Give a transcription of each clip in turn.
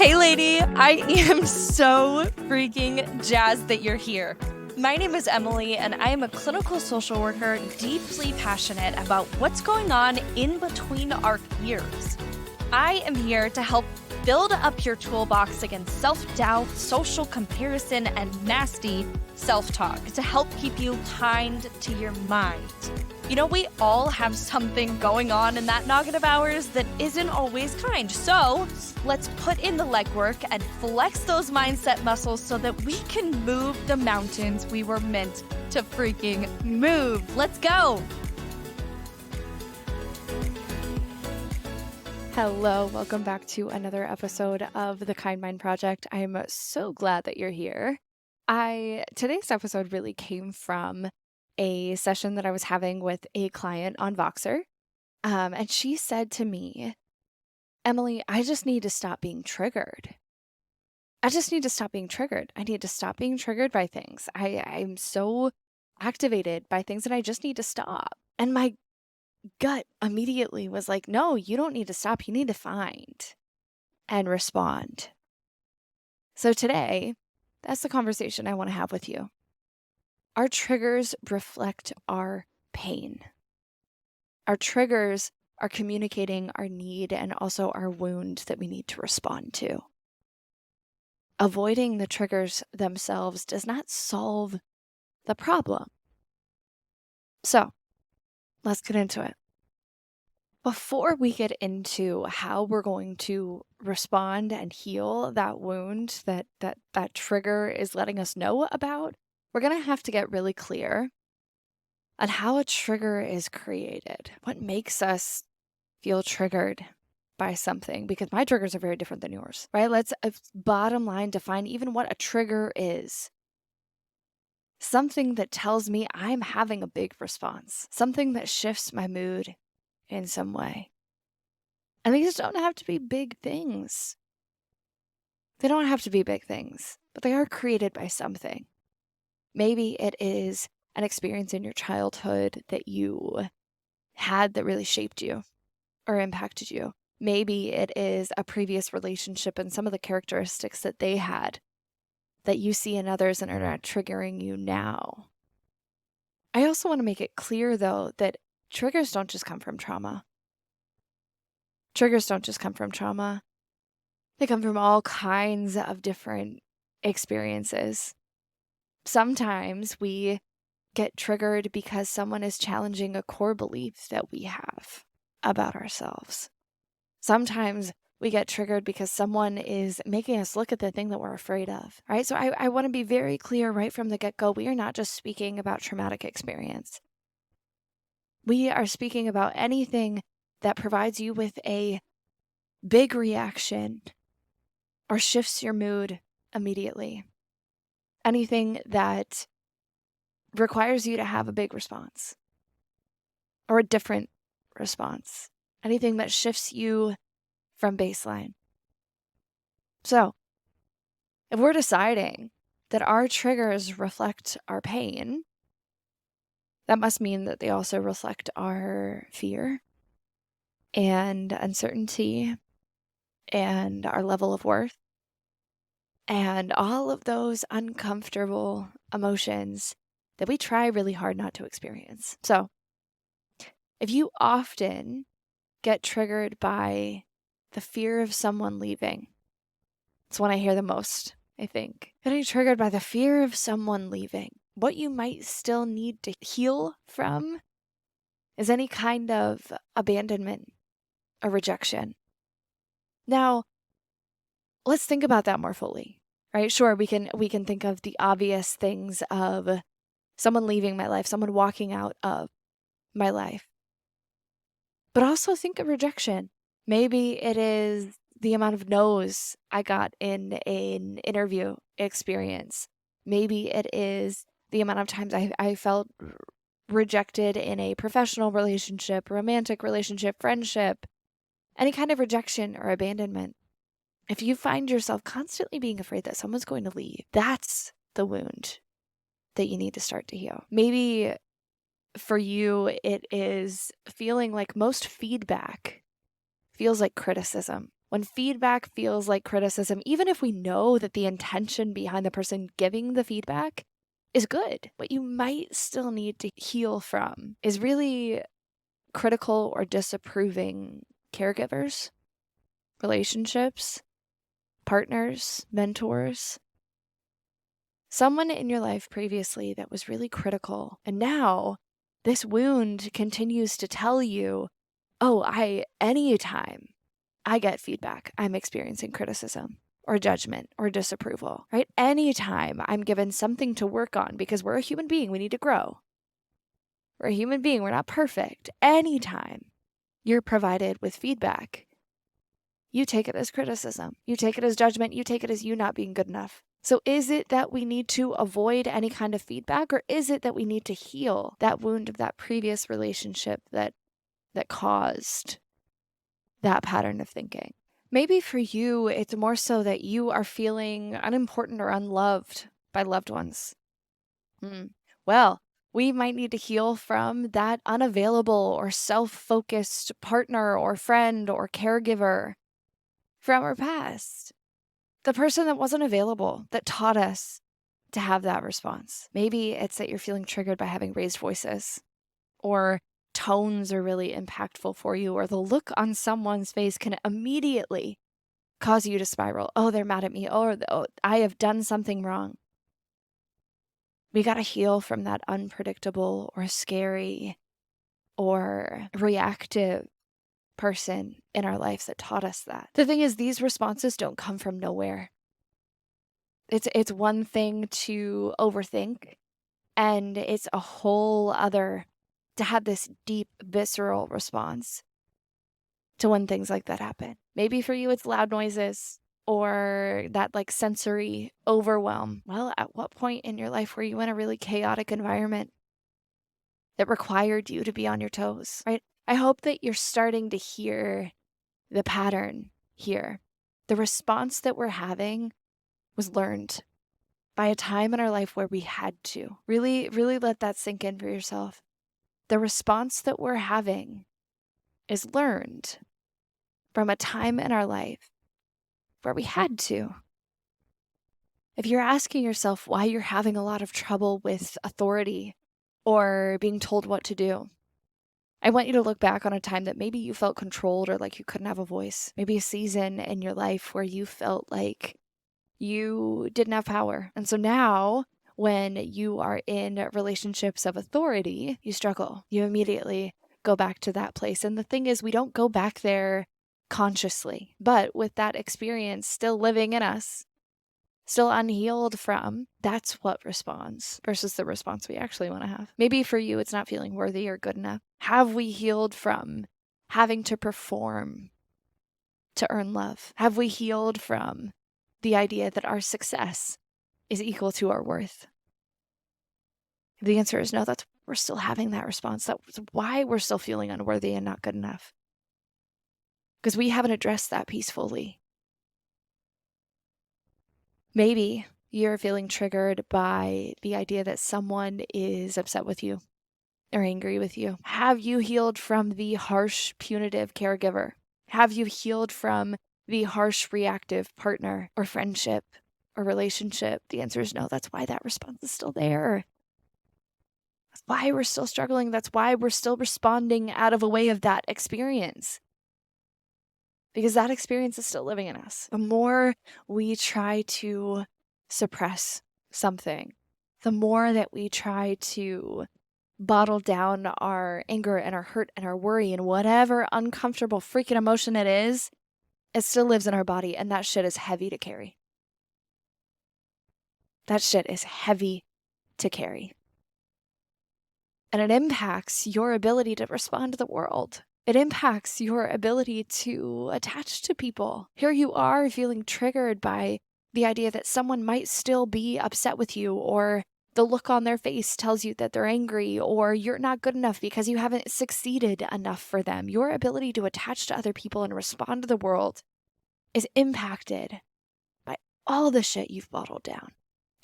Hey, lady, I am so freaking jazzed that you're here. My name is Emily, and I am a clinical social worker deeply passionate about what's going on in between our ears. I am here to help build up your toolbox against self-doubt, social comparison, and nasty self-talk to help keep you kind to your mind. You know, we all have something going on in that noggin of ours that isn't always kind. So let's put in the legwork and flex those mindset muscles so that we can move the mountains we were meant to freaking move. Let's go. Hello, welcome back to another episode of the Kind Mind Project. I'm so glad that you're here. Today's episode really came from a session that I was having with a client on Voxer. And she said to me, Emily, I just need to stop being triggered. I just need to stop being triggered. I need to stop being triggered by things. I'm so activated by things that I just need to stop. And my gut immediately was like, no, you don't need to stop. You need to find and respond. So today, that's the conversation I want to have with you. Our triggers reflect our pain. Our triggers are communicating our need and also our wound that we need to respond to. Avoiding the triggers themselves does not solve the problem. So, let's get into it. Before we get into how we're going to respond and heal that wound that trigger is letting us know about, we're going to have to get really clear on how a trigger is created. What makes us feel triggered by something? Because my triggers are very different than yours, right? Let's bottom line define even what a trigger is. Something that tells me I'm having a big response, something that shifts my mood in some way. And these don't have to be big things. They don't have to be big things, but they are created by something. Maybe it is an experience in your childhood that you had that really shaped you or impacted you. Maybe it is a previous relationship and some of the characteristics that they had that you see in others and are not triggering you now. I also want to make it clear, though, that triggers don't just come from trauma. Triggers don't just come from trauma. They come from all kinds of different experiences. Sometimes we get triggered because someone is challenging a core belief that we have about ourselves. Sometimes we get triggered because someone is making us look at the thing that we're afraid of, right? So I want to be very clear right from the get-go. We are not just speaking about traumatic experience. We are speaking about anything that provides you with a big reaction or shifts your mood immediately. Anything that requires you to have a big response or a different response. Anything that shifts you from baseline. So, if we're deciding that our triggers reflect our pain, that must mean that they also reflect our fear and uncertainty and our level of worth and all of those uncomfortable emotions that we try really hard not to experience. So, if you often get triggered by the fear of someone leaving, it's one I hear the most, I think. Getting triggered by the fear of someone leaving. What you might still need to heal from is any kind of abandonment or rejection. Now, let's think about that more fully, right? Sure, we can think of the obvious things of someone leaving my life, someone walking out of my life. But also think of rejection. Maybe it is the amount of no's I got in an interview experience. Maybe it is the amount of times I felt rejected in a professional relationship, romantic relationship, friendship, any kind of rejection or abandonment. If you find yourself constantly being afraid that someone's going to leave, that's the wound that you need to start to heal. Maybe for you, it is feeling like most feedback feels like criticism. When feedback feels like criticism, even if we know that the intention behind the person giving the feedback is good, what you might still need to heal from is really critical or disapproving caregivers, relationships, partners, mentors, someone in your life previously that was really critical. And now this wound continues to tell you, oh, anytime I get feedback, I'm experiencing criticism or judgment or disapproval, right? Anytime I'm given something to work on, because we're a human being, we need to grow. We're a human being, we're not perfect. Anytime you're provided with feedback, you take it as criticism, you take it as judgment, you take it as you not being good enough. So is it that we need to avoid any kind of feedback, or is it that we need to heal that wound of that previous relationship that caused that pattern of thinking? Maybe for you, it's more so that you are feeling unimportant or unloved by loved ones. Well, we might need to heal from that unavailable or self-focused partner or friend or caregiver from our past. The person that wasn't available, that taught us to have that response. Maybe it's that you're feeling triggered by having raised voices, or tones are really impactful for you, or the look on someone's face can immediately cause you to spiral. Oh, they're mad at me. Oh, I have done something wrong. We got to heal from that unpredictable or scary or reactive person in our lives that taught us that. The thing is, these responses don't come from nowhere. It's one thing to overthink, and it's a whole other to have this deep, visceral response to when things like that happen. Maybe for you, it's loud noises or that like sensory overwhelm. Well, at what point in your life were you in a really chaotic environment that required you to be on your toes, right? I hope that you're starting to hear the pattern here. The response that we're having was learned by a time in our life where we had to. Really, really let that sink in for yourself. The response that we're having is learned from a time in our life where we had to. If you're asking yourself why you're having a lot of trouble with authority or being told what to do, I want you to look back on a time that maybe you felt controlled or like you couldn't have a voice. Maybe a season in your life where you felt like you didn't have power. And so now, when you are in relationships of authority, you struggle. You immediately go back to that place. And the thing is, we don't go back there consciously, but with that experience still living in us, still unhealed from, that's what responds versus the response we actually want to have. Maybe for you, it's not feeling worthy or good enough. Have we healed from having to perform to earn love? Have we healed from the idea that our success is equal to our worth? If the answer is no, we're still having that response. That's why we're still feeling unworthy and not good enough. Because we haven't addressed that piece fully. Maybe you're feeling triggered by the idea that someone is upset with you or angry with you. Have you healed from the harsh, punitive caregiver? Have you healed from the harsh, reactive partner or friendship or relationship? The answer is no. That's why that response is still there. That's why we're still struggling. That's why we're still responding out of a way of that experience. Because that experience is still living in us. The more we try to suppress something, the more that we try to bottle down our anger and our hurt and our worry and whatever uncomfortable freaking emotion it is, it still lives in our body, and that shit is heavy to carry. That shit is heavy to carry. And it impacts your ability to respond to the world. It impacts your ability to attach to people. Here you are feeling triggered by the idea that someone might still be upset with you, or the look on their face tells you that they're angry, or you're not good enough because you haven't succeeded enough for them. Your ability to attach to other people and respond to the world is impacted by all the shit you've bottled down.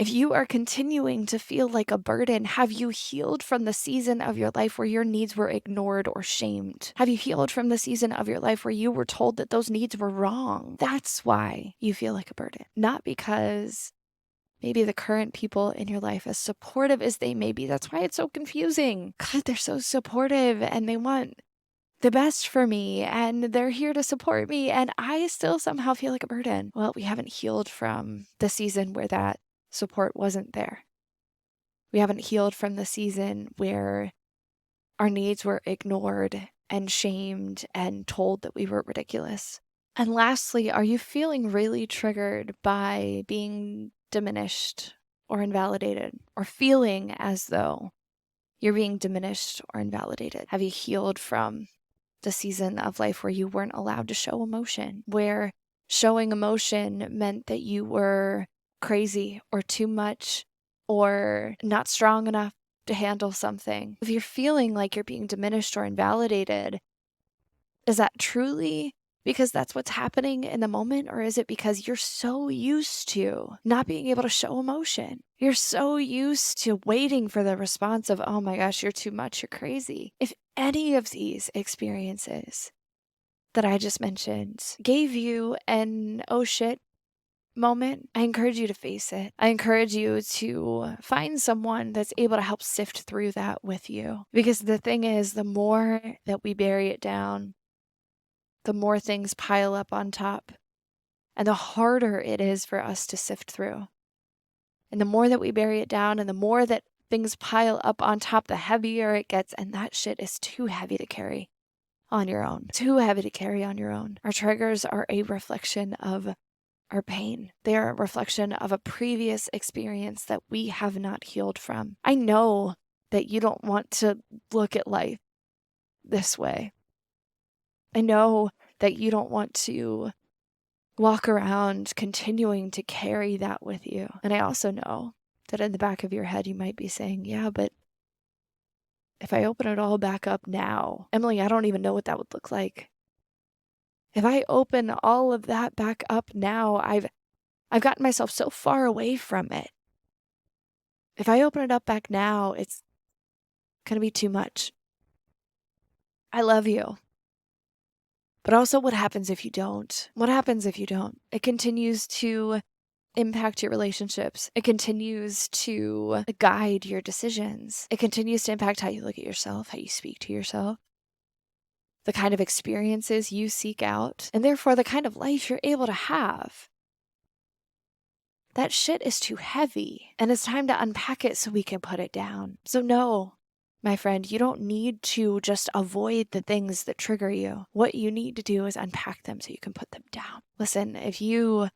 If you are continuing to feel like a burden, have you healed from the season of your life where your needs were ignored or shamed? Have you healed from the season of your life where you were told that those needs were wrong? That's why you feel like a burden, not because maybe the current people in your life, as supportive as they may be, that's why it's so confusing. God, they're so supportive and they want the best for me and they're here to support me, and I still somehow feel like a burden. Well, we haven't healed from the season where that support wasn't there. We haven't healed from the season where our needs were ignored and shamed and told that we were ridiculous. And lastly, are you feeling really triggered by being diminished or invalidated, or feeling as though you're being diminished or invalidated? Have you healed from the season of life where you weren't allowed to show emotion, where showing emotion meant that you were crazy or too much or not strong enough to handle something? If you're feeling like you're being diminished or invalidated, is that truly because that's what's happening in the moment, or is it because you're so used to not being able to show emotion? You're so used to waiting for the response of, oh my gosh, you're too much, you're crazy. If any of these experiences that I just mentioned gave you an oh shit moment, I encourage you to face it. I encourage you to find someone that's able to help sift through that with you. Because the thing is, the more that we bury it down, the more things pile up on top, and the harder it is for us to sift through. And the more that we bury it down and the more that things pile up on top, the heavier it gets, and that shit is too heavy to carry on your own. Too heavy to carry on your own. Our triggers are a reflection of our pain. They are a reflection of a previous experience that we have not healed from. I know that you don't want to look at life this way. I know that you don't want to walk around continuing to carry that with you. And I also know that in the back of your head, you might be saying, yeah, but if I open it all back up now, Emily, I don't even know what that would look like. If I open all of that back up now, I've gotten myself so far away from it. If I open it up back now, it's going to be too much. I love you. But also, what happens if you don't? What happens if you don't? It continues to impact your relationships. It continues to guide your decisions. It continues to impact how you look at yourself, how you speak to yourself, the kind of experiences you seek out, and therefore the kind of life you're able to have. That shit is too heavy, and it's time to unpack it so we can put it down. So no, my friend, you don't need to just avoid the things that trigger you. What you need to do is unpack them so you can put them down. Listen, if you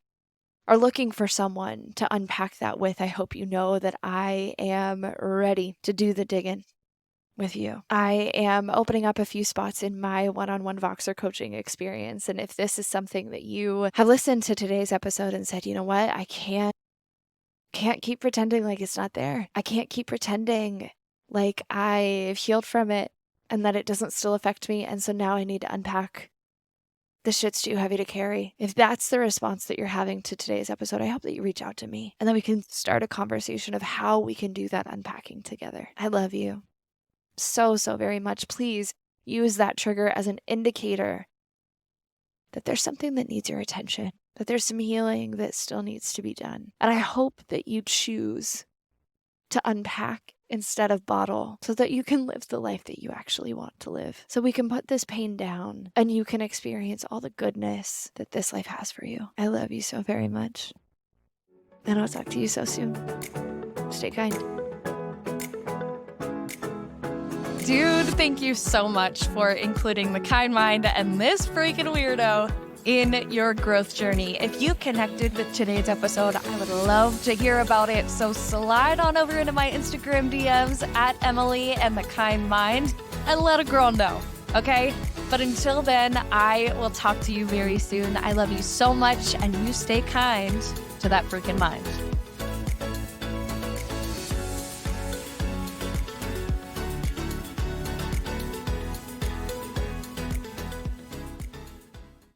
are looking for someone to unpack that with, I hope you know that I am ready to do the digging with you. I am opening up a few spots in my one-on-one Voxer coaching experience. And if this is something that you have listened to today's episode and said, you know what, I can't keep pretending like it's not there. I can't keep pretending like I've healed from it and that it doesn't still affect me. And so now I need to unpack. This shit's too heavy to carry. If that's the response that you're having to today's episode, I hope that you reach out to me and then we can start a conversation of how we can do that unpacking together. I love you so very much. Please use that trigger as an indicator that there's something that needs your attention, that there's some healing that still needs to be done. And I hope that you choose to unpack instead of bottle so that you can live the life that you actually want to live. So we can put this pain down and you can experience all the goodness that this life has for you. I love you so very much. And I'll talk to you so soon. Stay kind. Dude, thank you so much for including the kind mind and this freaking weirdo in your growth journey. If you connected with today's episode, I would love to hear about it. So slide on over into my Instagram DMs at Emily and the Kind Mind and let a girl know, okay? But until then, I will talk to you very soon. I love you so much, and you stay kind to that freaking mind.